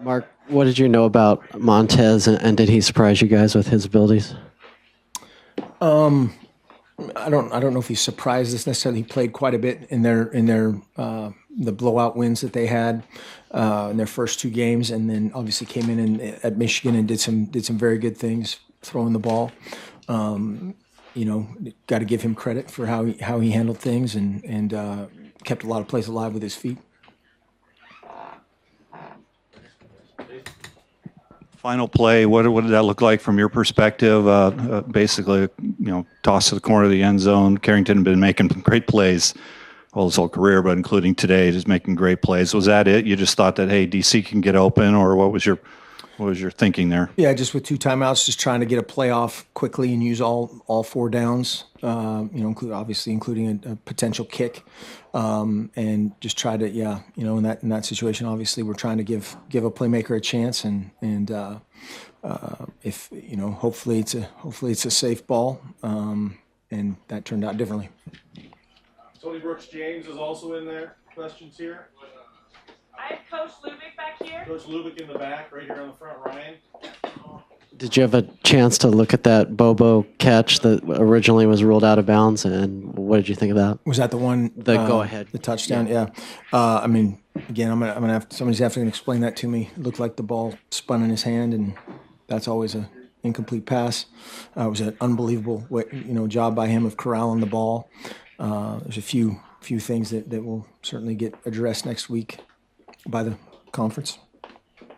Mark, what did you know about Montez, and did he surprise you guys with his abilities? I don't know if he surprised us necessarily. He played quite a bit in their the blowout wins that they had in their first two games, and then obviously came in at Michigan and did some very good things throwing the ball. Got to give him credit for how he handled things and kept a lot of plays alive with his feet. Final play, what did that look like from your perspective? Basically, toss to the corner of the end zone. Carrington had been making great plays all his whole career, but including today, just making great plays. Was that it? You just thought that, hey, DC can get open, or what was your thinking there? Yeah, just with two timeouts, just trying to get a play off quickly and use all four downs. Including a potential kick, and just try to in that situation, obviously we're trying to give a playmaker a chance, and if hopefully it's a safe ball, and that turned out differently. Tony Brooks-James is also in there. Questions here? I have Coach Lubick back here. Coach Lubick in the back, right here on the front, Ryan. Did you have a chance to look at that Bobo catch that originally was ruled out of bounds, and what did you think of that? Was that the one? The go-ahead. The touchdown, yeah. Again, I'm gonna have somebody's have to explain that to me. It looked like the ball spun in his hand, and that's always an incomplete pass. It was an unbelievable job by him of corralling the ball. There's a few things that will certainly get addressed next week by the conference.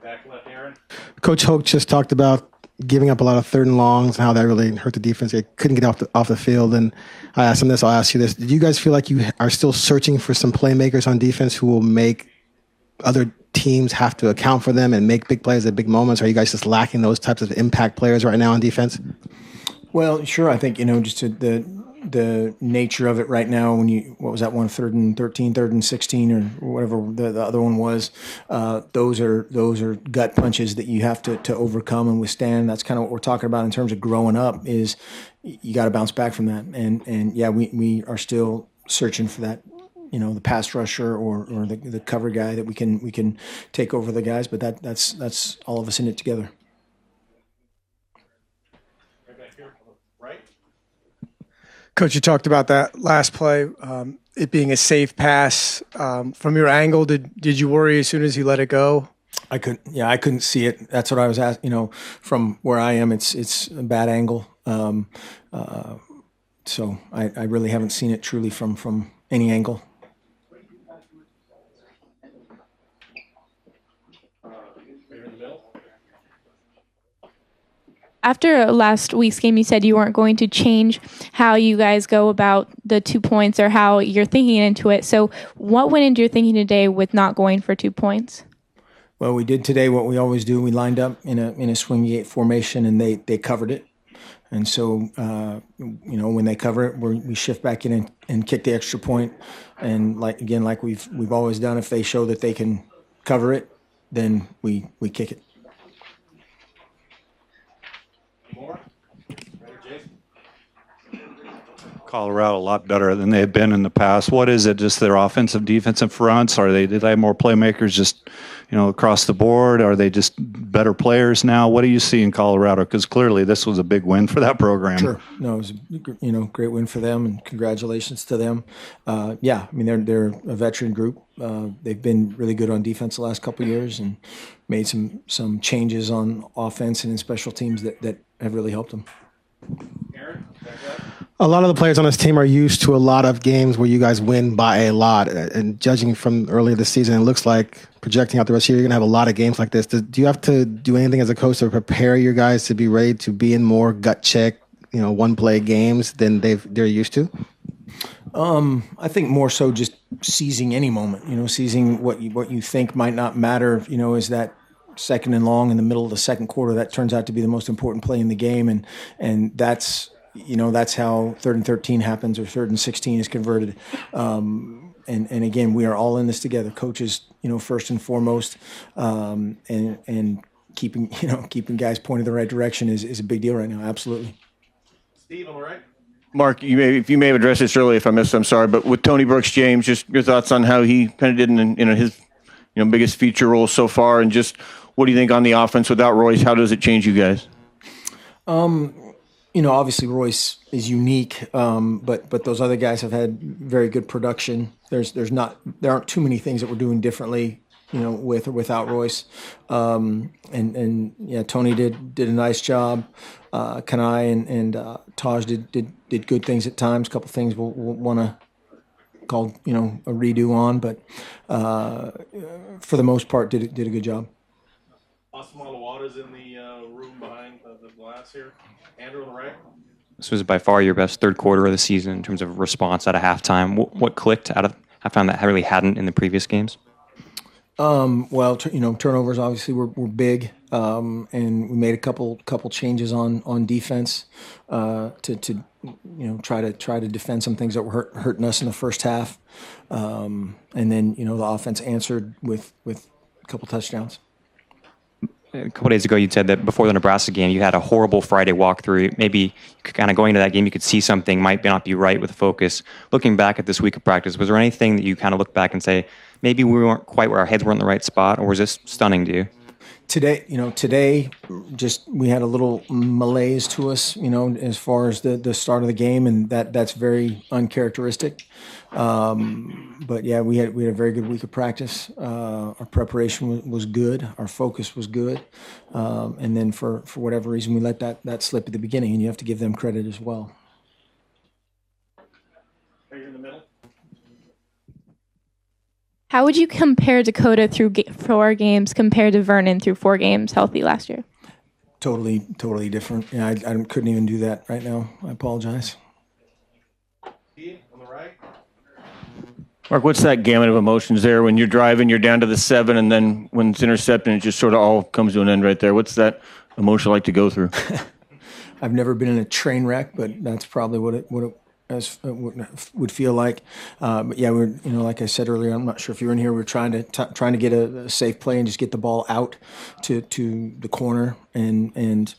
Back left, Aaron. Coach Hoke just talked about giving up a lot of third and longs and how that really hurt the defense. They couldn't get off the field. And I asked him this, I'll ask you this. Did you guys feel like you are still searching for some playmakers on defense who will make other teams have to account for them and make big plays at big moments? Or are you guys just lacking those types of impact players right now on defense? Well, sure. I think, just the nature of it right now, what was that one, 3rd and 13, 3rd and 16, or whatever the other one was, those are gut punches that you have to overcome and withstand. That's kind of what we're talking about in terms of growing up, is you got to bounce back from that. And yeah, we are still searching for that, the pass rusher or the cover guy that we can take over the guys, but that's all of us in it together. Coach, you talked about that last play, it being a safe pass. From your angle, did you worry as soon as he let it go? I couldn't see it. That's what I was asking. From where I am, it's a bad angle. So I really haven't seen it truly from any angle. After last week's game, you said you weren't going to change how you guys go about the 2 points or how you're thinking into it. So what went into your thinking today with not going for 2 points? Well, we did today what we always do. We lined up in a swing gate formation, and they covered it. And so, when they cover it, we shift back in and kick the extra point. And like we've always done, if they show that they can cover it, then we kick it. Colorado a lot better than they have been in the past. What is it? Just their offensive, defensive fronts? Did they have more playmakers just, across the board? Are they just better players now? What do you see in Colorado? Because clearly this was a big win for that program. Sure. No, it was a great win for them, and congratulations to them. They're a veteran group. They've been really good on defense the last couple of years and made some changes on offense and in special teams that have really helped them. Aaron, back left. A lot of the players on this team are used to a lot of games where you guys win by a lot. And judging from earlier this season, it looks like projecting out the rest of the year, you're going to have a lot of games like this. Do you have to do anything as a coach to prepare your guys to be ready to be in more gut check, one-play games than they're used to? I think more so just seizing any moment, seizing what you think might not matter, is that second and long in the middle of the second quarter. That turns out to be the most important play in the game. And that's how 3rd and 13 happens, or 3rd and 16 is converted. And again, we are all in this together. Coaches, first and foremost, and keeping guys pointed the right direction is a big deal right now. Absolutely. Steve, all right. Mark, if you may have addressed this earlier, if I missed, I'm sorry, but with Tony Brooks-James, just your thoughts on how he kind of did in his biggest feature role so far, and just what do you think on the offense without Royce? How does it change you guys? Obviously Royce is unique, but those other guys have had very good production. There aren't too many things that we're doing differently, with or without Royce. Tony did a nice job. Kanai and Taj did good things at times. A couple things we'll want to call a redo on, but for the most part did a good job. Austin Malawada's in the room behind the glass here. Andrew on the right. This was by far your best third quarter of the season in terms of response out of halftime. What clicked out of halftime that really hadn't in the previous games? Turnovers obviously were big, and we made a couple changes on defense to try to defend some things that were hurting us in the first half, and then the offense answered with a couple touchdowns. A couple days ago, you said that before the Nebraska game, you had a horrible Friday walkthrough. Maybe kind of going into that game, you could see something might not be right with the focus. Looking back at this week of practice, was there anything that you kind of look back and say, maybe we weren't quite where our heads were in the right spot, or was this stunning to you? Today, just we had a little malaise to us, as far as the start of the game, and that's very uncharacteristic. But yeah, we had a very good week of practice. Our preparation was good. Our focus was good. And then for whatever reason, we let that slip at the beginning, and you have to give them credit as well. Right here in the middle. How would you compare Dakota through 4 games compared to Vernon through 4 games healthy last year? Totally different. Yeah, I couldn't even do that right now. I apologize. Steve on the right. Mark, what's that gamut of emotions there when you're driving, you're down to the 7, and then when it's intercepted, it just sort of all comes to an end right there? What's that emotion like to go through? I've never been in a train wreck, but that's probably what it would feel like. But yeah, we're like I said earlier, I'm not sure if you were in here. We're trying to get a safe play and just get the ball out to the corner and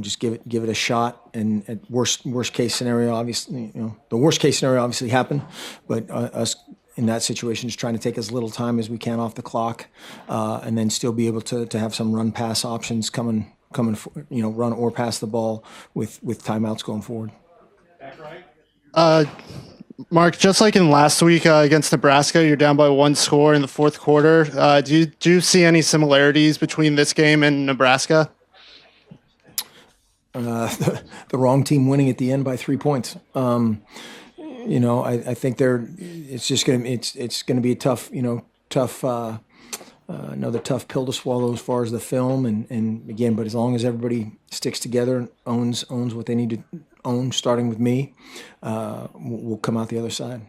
just give it a shot. And at worst case scenario, obviously, the worst case scenario obviously happened, but us in that situation, just trying to take as little time as we can off the clock, and then still be able to have some run pass options coming, run or pass the ball with timeouts going forward. Back right. Mark, just like in last week against Nebraska, you're down by 1 score in the fourth quarter. Do you see any similarities between this game and Nebraska? The wrong team winning at the end by 3 points. I think it's gonna be a tough another tough pill to swallow as far as the film and again, but as long as everybody sticks together and owns what they need to own, starting with me, we'll come out the other side.